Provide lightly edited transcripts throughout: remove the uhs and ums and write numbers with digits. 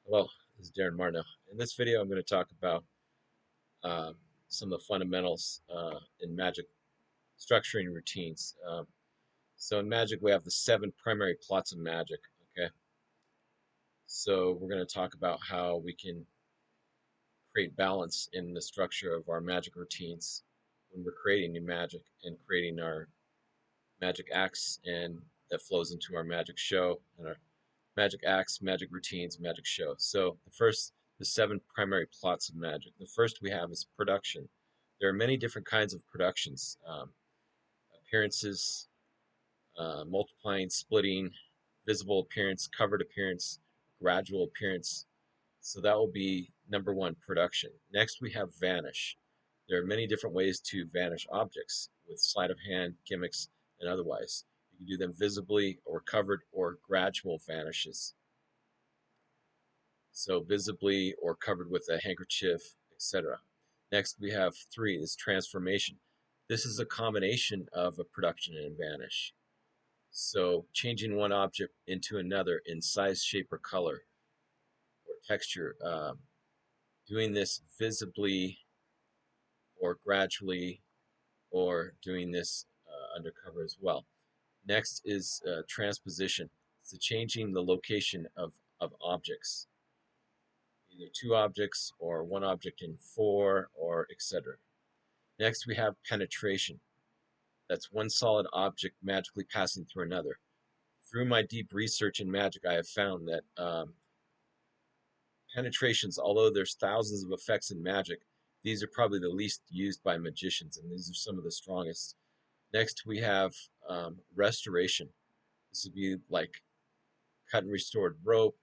Hello, this is Darin Martineau. In this video, I'm going to talk about um, some of the fundamentals in magic structuring routines. So in magic, we have the 7 primary plots of magic. Okay, so we're going to talk about how we can create balance in the structure of our magic routines when we're creating new magic and creating our magic acts, and that flows into our magic show and our magic acts, magic routines, magic show. So the 7 primary plots of magic. The first we have is production. There are many different kinds of productions: appearances, multiplying, splitting, visible appearance, covered appearance, gradual appearance. So that will be number 1, production. Next we have vanish. There are many different ways to vanish objects with sleight of hand, gimmicks, and otherwise. You can do them visibly or covered or gradual vanishes. So visibly or covered with a handkerchief, etc. Next, we have 3 is transformation. This is a combination of a production and a vanish. So changing one object into another in size, shape, or color, or texture. Doing this visibly or gradually, or doing this undercover as well. Next is transposition. So changing the location of objects, either 2 objects or 1 object in 4, or etc. Next, we have penetration. That's one solid object magically passing through another. Through my deep research in magic, I have found that penetrations, although there's thousands of effects in magic, these are probably the least used by magicians, and these are some of the strongest. Next, we have restoration. This would be like cut and restored rope,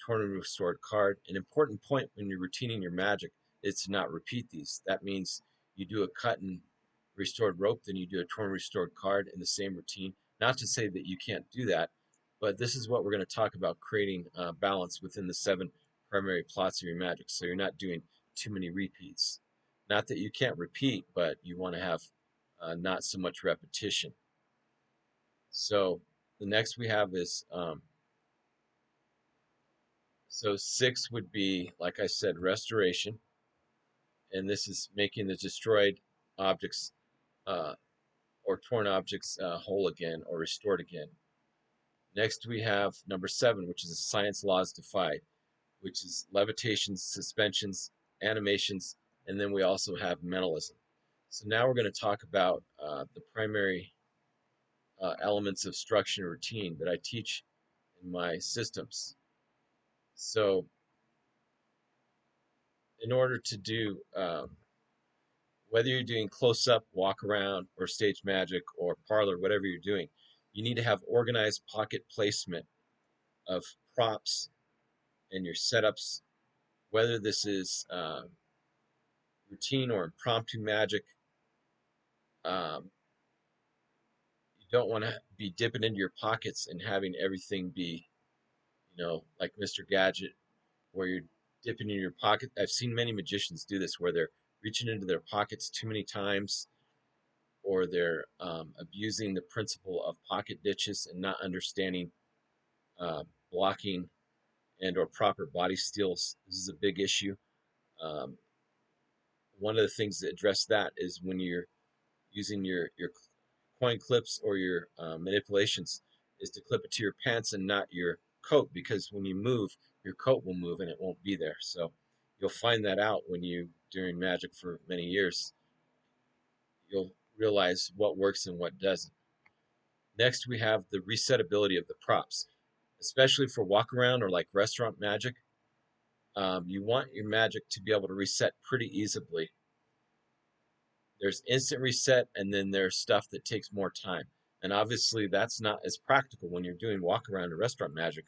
torn and restored card. An important point when you're routining your magic is to not repeat these. That means you do a cut and restored rope, then you do a torn and restored card in the same routine. Not to say that you can't do that, but this is what we're going to talk about: creating balance within the 7 primary plots of your magic. So you're not doing too many repeats. Not that you can't repeat, but you want to have not so much repetition. So the next we have is so 6 would be, like I said, restoration, and this is making the destroyed objects uh, or torn objects whole again or restored again. Next, we have number 7, which is science laws defied, which is levitations, suspensions, animations, and then we also have mentalism. So now we're going to talk about the primary elements of structure and routine that I teach in my systems. So in order to do whether you're doing close up, walk around, or stage magic, or parlor, whatever you're doing, you need to have organized pocket placement of props and your setups. Whether this is routine or impromptu magic, um, you don't want to be dipping into your pockets and having everything be, like Mr. Gadget, where you're dipping in your pocket. I've seen many magicians do this, where they're reaching into their pockets too many times, or they're abusing the principle of pocket ditches and not understanding uh, blocking and or proper body steals. This is a big issue. Um, One of the things that address that is when you're using your coin clips or your manipulations, is to clip it to your pants and not your coat, because when you move, your coat will move and it won't be there. So you'll find that out when you doing magic for many years. You'll realize what works and what doesn't. Next, we have the resetability of the props, especially for walk around or like restaurant magic. You want your magic to be able to reset pretty easily. There's instant reset, and then there's stuff that takes more time. And obviously, that's not as practical when you're doing walk around or restaurant magic.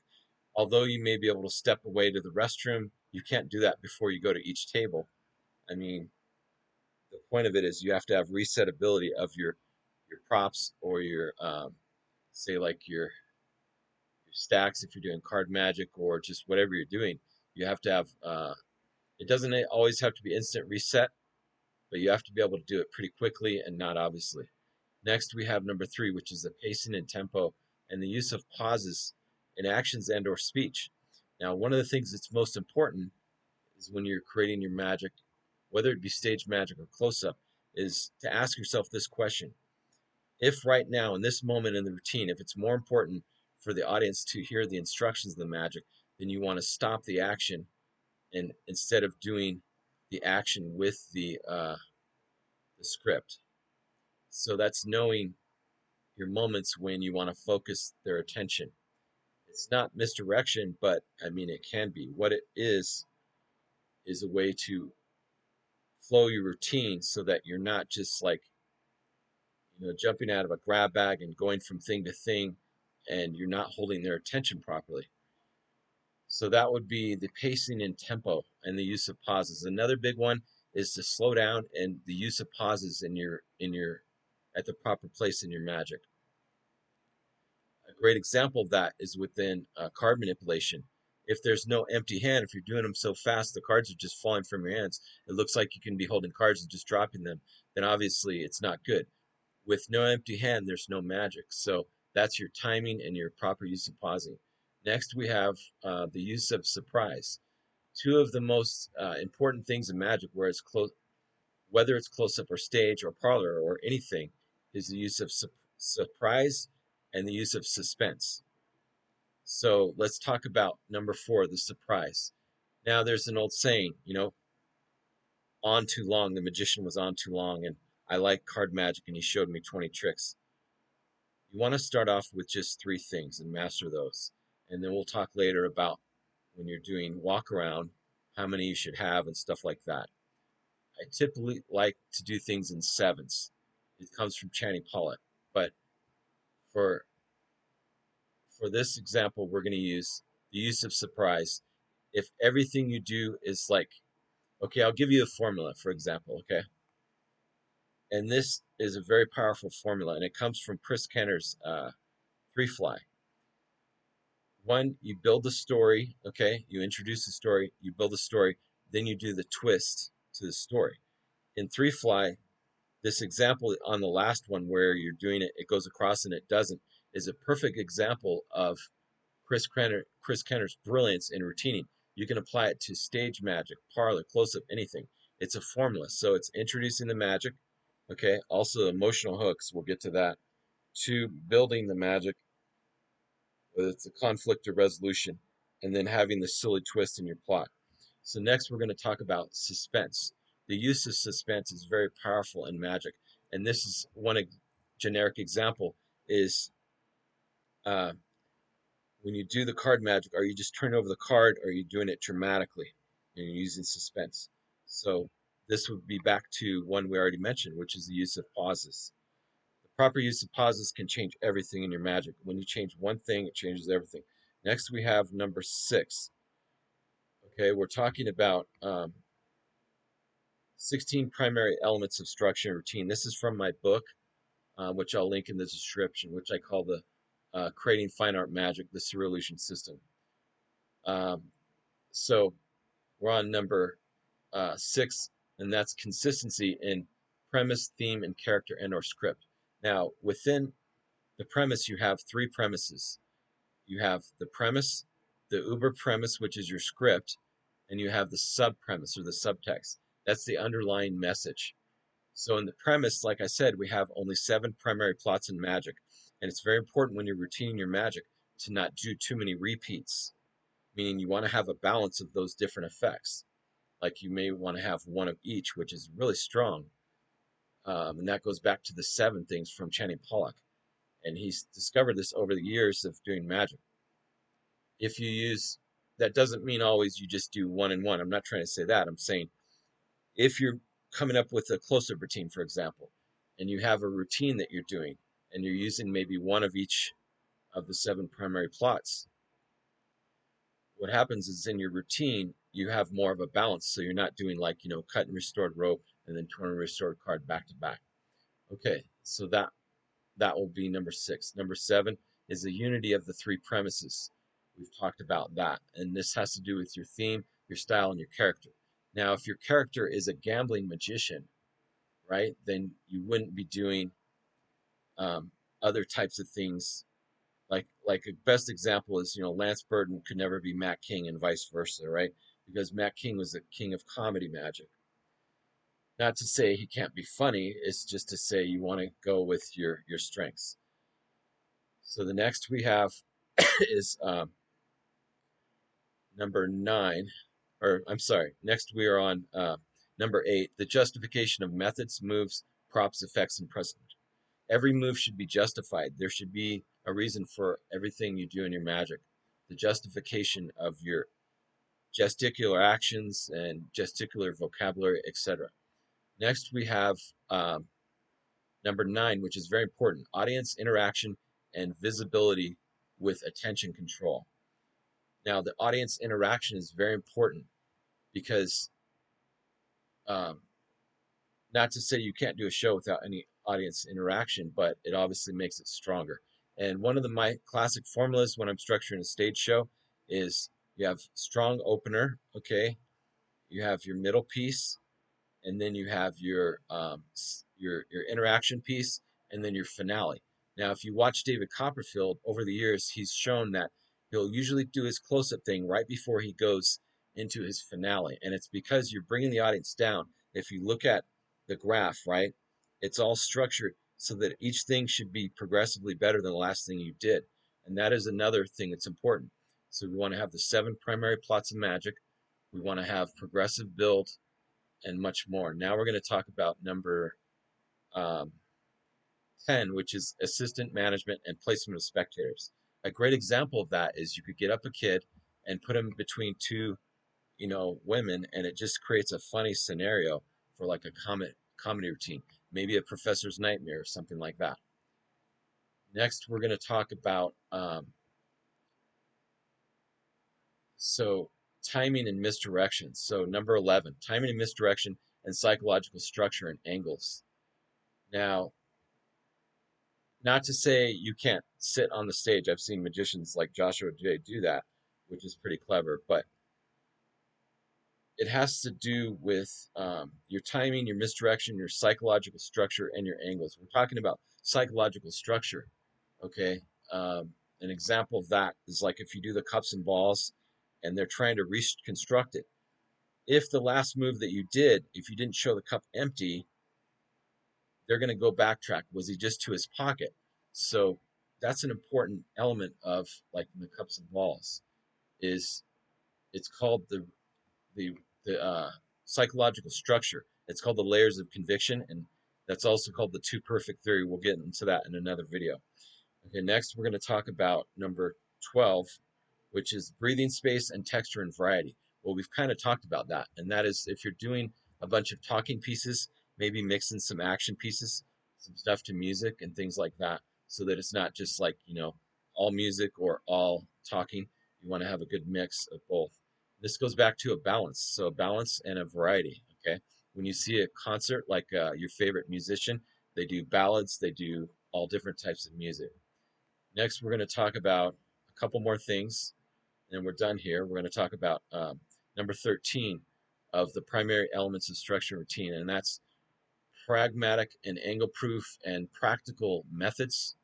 Although you may be able to step away to the restroom, you can't do that before you go to each table. I mean, the point of it is you have to have resetability of your props, or your say like your stacks if you're doing card magic, or just whatever you're doing. You have to have it doesn't always have to be instant reset, but you have to be able to do it pretty quickly and not obviously. Next, we have number 3, which is the pacing and tempo and the use of pauses in actions and or speech. Now, one of the things that's most important is when you're creating your magic, whether it be stage magic or close up, is to ask yourself this question. If right now, in this moment in the routine, if it's more important for the audience to hear the instructions of the magic, then you want to stop the action, and instead of doing the action with the script. So that's knowing your moments when you want to focus their attention. It's not misdirection, but I mean, it can be. What it is a way to flow your routine so that you're not just like, jumping out of a grab bag and going from thing to thing, and you're not holding their attention properly. So that would be the pacing and tempo and the use of pauses. Another big one is to slow down and the use of pauses in your at the proper place in your magic. A great example of that is within card manipulation. If there's no empty hand, if you're doing them so fast the cards are just falling from your hands, it looks like you can be holding cards and just dropping them, then obviously it's not good. With no empty hand, there's no magic. So that's your timing and your proper use of pausing. Next, we have the use of surprise. Two of the most important things in magic, whether it's close up or stage or parlor or anything, is the use of surprise and the use of suspense. So let's talk about number 4, the surprise. Now, there's an old saying, on too long, the magician was on too long, and I like card magic, and he showed me 20 tricks. You want to start off with just 3 things and master those. And then we'll talk later about when you're doing walk around, how many you should have and stuff like that. I typically like to do things in sevens. It comes from Channing Pollock. But for for this example, we're going to use the use of surprise. If everything you do is like, okay, I'll give you a formula, for example, okay? And this is a very powerful formula, and it comes from Chris Kenner's Three Fly. One, you build the story, okay? You introduce the story, you build the story, then you do the twist to the story. In Three Fly, this example on the last one where you're doing it, it goes across and it doesn't, is a perfect example of Chris Kenner's brilliance in routining. You can apply it to stage magic, parlor, close up, anything. It's a formula. So it's introducing the magic, okay? Also emotional hooks, we'll get to that. To building the magic, whether it's a conflict or resolution, and then having the silly twist in your plot. So next we're going to talk about suspense. The use of suspense is very powerful in magic, and this is one generic example is uh, when you do the card magic, are you just turning over the card, or are you doing it dramatically and you're using suspense? So this would be back to one we already mentioned, which is the use of pauses. The proper use of pauses can change everything in your magic. When you change one thing, it changes everything. Next, we have number 6. Okay, we're talking about 16 primary elements of structure and routine. This is from my book, which I'll link in the description, which I call the Creating Fine Art Magic, the Cerulean System. Um, so we're on number 6, and that's consistency in premise, theme, and character and or script. Now, within the premise, you have 3 premises. You have the premise, the uber premise, which is your script, and you have the sub premise or the subtext. That's the underlying message. So in the premise, like I said, we have only 7 primary plots in magic. And it's very important when you're routining your magic to not do too many repeats, meaning you want to have a balance of those different effects. Like you may want to have one of each, which is really strong. And that goes back to the 7 things from Channing Pollock. And he's discovered this over the years of doing magic. If you use, that doesn't mean always you just do 1 and 1. I'm not trying to say that. I'm saying if you're coming up with a close-up routine, for example, and you have a routine that you're doing, and you're using maybe one of each of the 7 primary plots, what happens is in your routine, you have more of a balance. So you're not doing like, cut and restored row and then turn and restored card back to back. Okay, so that will be number 6. Number 7 is the unity of the 3 premises. We've talked about that. And this has to do with your theme, your style, and your character. Now, if your character is a gambling magician, right, then you wouldn't be doing other types of things Like a best example is, Lance Burton could never be Matt King and vice versa, right? Because Matt King was the king of comedy magic. Not to say he can't be funny, it's just to say you want to go with your strengths. So the next we have is number 9, or I'm sorry, next we are on number 8, the justification of methods, moves, props, effects, and precedent. Every move should be justified. There should be a reason for everything you do in your magic. The justification of your gesticular actions and gesticular vocabulary, etc. Next, we have number 9, which is very important, audience interaction and visibility with attention control. Now, the audience interaction is very important because um, not to say you can't do a show without any audience interaction, but it obviously makes it stronger. And one of my classic formulas when I'm structuring a stage show is you have strong opener, okay? You have your middle piece, and then you have your interaction piece, and then your finale. Now, if you watch David Copperfield over the years, he's shown that he'll usually do his close-up thing right before he goes into his finale, and it's because you're bringing the audience down. If you look at the graph, right, it's all structured so that each thing should be progressively better than the last thing you did, and that is another thing that's important. So we want to have the 7 primary plots of magic. We want to have progressive build and much more. Now we're going to talk about number um, 10, which is assistant management and placement of spectators. A great example of that is you could get up a kid and put him between two, women, and it just creates a funny scenario for like a comedy routine, maybe a professor's nightmare or something like that. Next, we're going to talk about so timing and misdirection. So number 11, timing and misdirection and psychological structure and angles. Now, not to say you can't sit on the stage. I've seen magicians like Joshua J do that, which is pretty clever, but it has to do with your timing, your misdirection, your psychological structure, and your angles. We're talking about psychological structure, okay? An example of that is like if you do the cups and balls and they're trying to reconstruct it. If the last move that you did, if you didn't show the cup empty, they're going to go backtrack. Was he just to his pocket? So that's an important element of like the cups and balls. Is it's called the psychological structure. It's called the layers of conviction, and that's also called the two perfect theory. We'll get into that in another video. Okay, next we're going to talk about number 12, which is breathing space and texture and variety. Well, we've kind of talked about that, and that is if you're doing a bunch of talking pieces, maybe mixing some action pieces, some stuff to music and things like that, so that it's not just like, all music or all talking. You want to have a good mix of both. This goes back to a balance. So a balance and a variety, okay? When you see a concert like your favorite musician, they do ballads, they do all different types of music. Next, we're going to talk about a couple more things, and we're done here. We're going to talk about number 13 of the primary elements of structure and routine, and that's pragmatic and angle proof and practical methods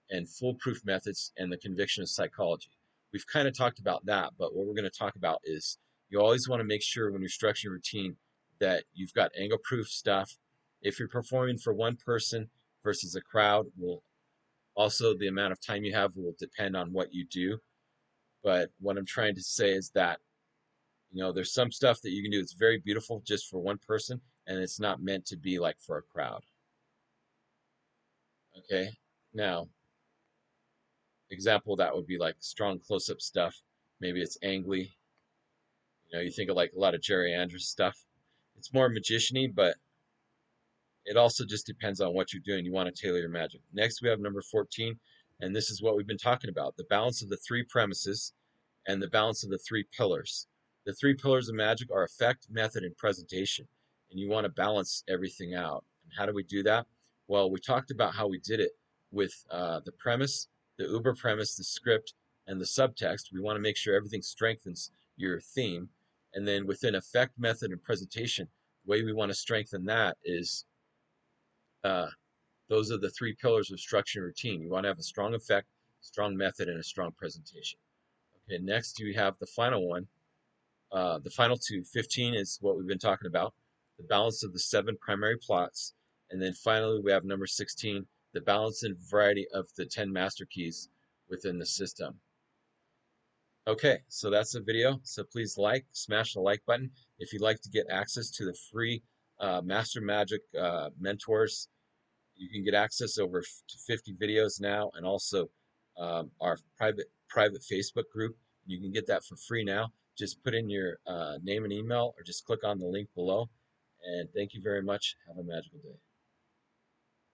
and foolproof methods and the conviction of psychology. We've kind of talked about that, but what we're going to talk about is you always want to make sure when you're structuring routine that you've got angle proof stuff. If you're performing for one person versus a crowd, will also the amount of time you have will depend on what you do. But what I'm trying to say is that, there's some stuff that you can do that's very beautiful just for one person, and it's not meant to be like for a crowd. Okay? Now, example of that would be like strong close-up stuff. Maybe it's angly. You think of like a lot of Jerry Andrews stuff. It's more magician-y, but it also just depends on what you're doing. You want to tailor your magic. Next, we have number 14, and this is what we've been talking about, the balance of the 3 premises and the balance of the 3 pillars. The 3 pillars of magic are effect, method, and presentation, and you want to balance everything out. And how do we do that? Well, we talked about how we did it with the premise, the uber premise, the script, and the subtext. We want to make sure everything strengthens your theme. And then within effect, method, and presentation, the way we want to strengthen that is uh, those are the 3 pillars of structure and routine. You want to have a strong effect, strong method and a strong presentation. Okay, next you have the final one. The final two, 15 is what we've been talking about, the balance of the 7 primary plots. And then finally, we have number 16, the balance and variety of the 10 master keys within the system. Okay, so that's the video. So please smash the like button. If you'd like to get access to the free Master Magic mentors, you can get access over to 50 videos now, and also our private Facebook group. You can get that for free now. Just put in your name and email, or just click on the link below. And thank you very much. Have a magical day.